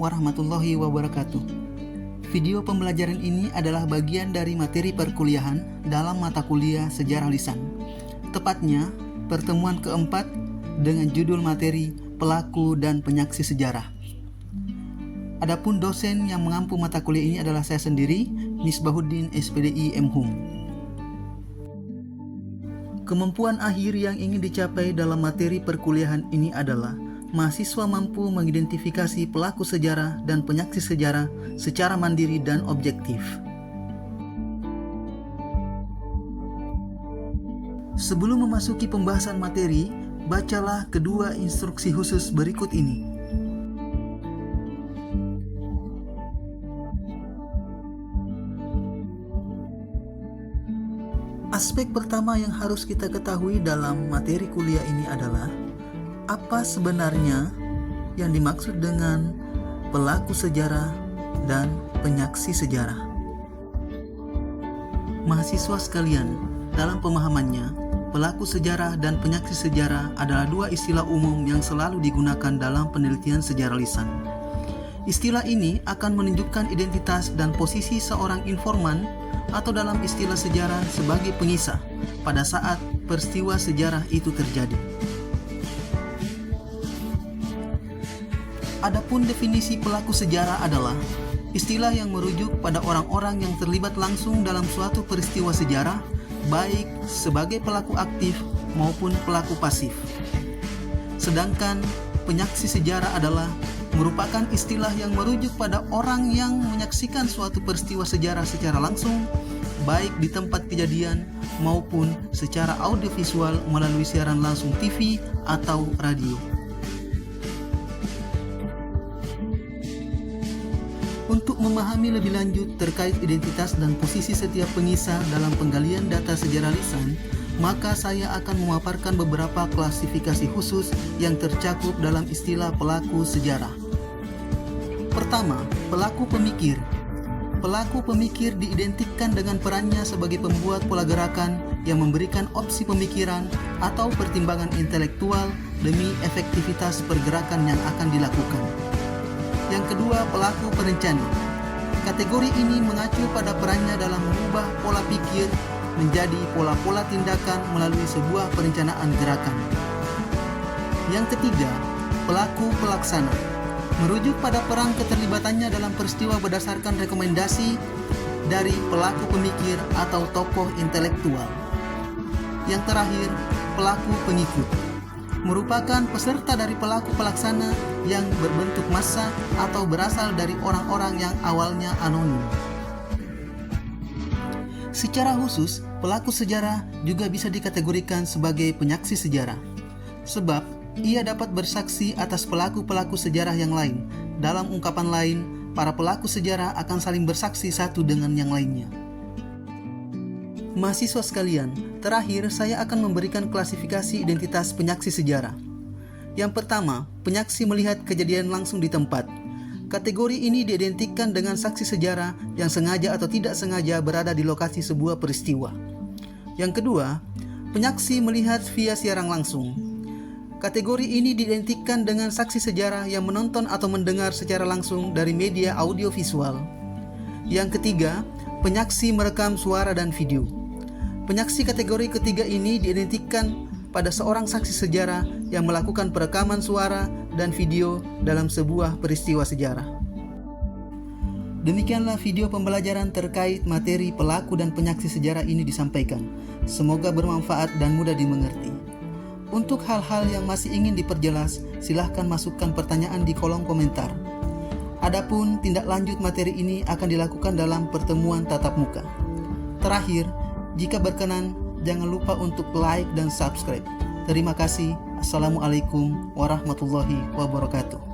warahmatullahi wabarakatuh. Video pembelajaran ini adalah bagian dari materi perkuliahan dalam mata kuliah Sejarah Lisan. Tepatnya, pertemuan keempat dengan judul materi Pelaku dan Penyaksi Sejarah. Adapun dosen yang mengampu mata kuliah ini adalah saya sendiri, Misbahuddin SPDI M.Hum. Kemampuan akhir yang ingin dicapai dalam materi perkuliahan ini adalah mahasiswa mampu mengidentifikasi pelaku sejarah dan penyaksi sejarah secara mandiri dan objektif. Sebelum memasuki pembahasan materi, bacalah kedua instruksi khusus berikut ini. Aspek pertama yang harus kita ketahui dalam materi kuliah ini adalah apa sebenarnya yang dimaksud dengan pelaku sejarah dan penyaksi sejarah. Mahasiswa sekalian, dalam pemahamannya, pelaku sejarah dan penyaksi sejarah adalah dua istilah umum yang selalu digunakan dalam penelitian sejarah lisan. Istilah ini akan menunjukkan identitas dan posisi seorang informan atau dalam istilah sejarah sebagai pengisah pada saat peristiwa sejarah itu terjadi. Adapun definisi pelaku sejarah adalah istilah yang merujuk pada orang-orang yang terlibat langsung dalam suatu peristiwa sejarah, baik sebagai pelaku aktif maupun pelaku pasif. Sedangkan penyaksi sejarah adalah merupakan istilah yang merujuk pada orang yang menyaksikan suatu peristiwa sejarah secara langsung, baik di tempat kejadian maupun secara audiovisual melalui siaran langsung TV atau radio. Untuk memahami lebih lanjut terkait identitas dan posisi setiap pengisah dalam penggalian data sejarah lisan, maka saya akan memaparkan beberapa klasifikasi khusus yang tercakup dalam istilah pelaku sejarah. Pertama, pelaku pemikir. Pelaku pemikir diidentikan dengan perannya sebagai pembuat pola gerakan yang memberikan opsi pemikiran atau pertimbangan intelektual demi efektivitas pergerakan yang akan dilakukan. Yang kedua, pelaku perencana. Kategori ini mengacu pada perannya dalam mengubah pola pikir menjadi pola-pola tindakan melalui sebuah perencanaan gerakan. Yang ketiga, pelaku pelaksana. Merujuk pada peran keterlibatannya dalam peristiwa berdasarkan rekomendasi dari pelaku pemikir atau tokoh intelektual. Yang terakhir, pelaku pengikut. Merupakan peserta dari pelaku pelaksana yang berbentuk massa atau berasal dari orang-orang yang awalnya anonim. Secara khusus, pelaku sejarah juga bisa dikategorikan sebagai penyaksi sejarah, sebab ia dapat bersaksi atas pelaku-pelaku sejarah yang lain. Dalam ungkapan lain, para pelaku sejarah akan saling bersaksi satu dengan yang lainnya. Mahasiswa sekalian, terakhir saya akan memberikan klasifikasi identitas penyaksi sejarah. Yang pertama, penyaksi melihat kejadian langsung di tempat. Kategori ini diidentikan dengan saksi sejarah yang sengaja atau tidak sengaja berada di lokasi sebuah peristiwa. Yang kedua, penyaksi melihat via siaran langsung. Kategori ini diidentikan dengan saksi sejarah yang menonton atau mendengar secara langsung dari media audiovisual. Yang ketiga, penyaksi merekam suara dan video. Penyaksi kategori ketiga ini diidentikan pada seorang saksi sejarah yang melakukan perekaman suara dan video dalam sebuah peristiwa sejarah. Demikianlah video pembelajaran terkait materi pelaku dan penyaksi sejarah ini disampaikan. Semoga bermanfaat dan mudah dimengerti. Untuk hal-hal yang masih ingin diperjelas, silahkan masukkan pertanyaan di kolom komentar. Adapun tindak lanjut materi ini akan dilakukan dalam pertemuan tatap muka. Terakhir, jika berkenan, jangan lupa untuk like dan subscribe. Terima kasih. Assalamualaikum warahmatullahi wabarakatuh.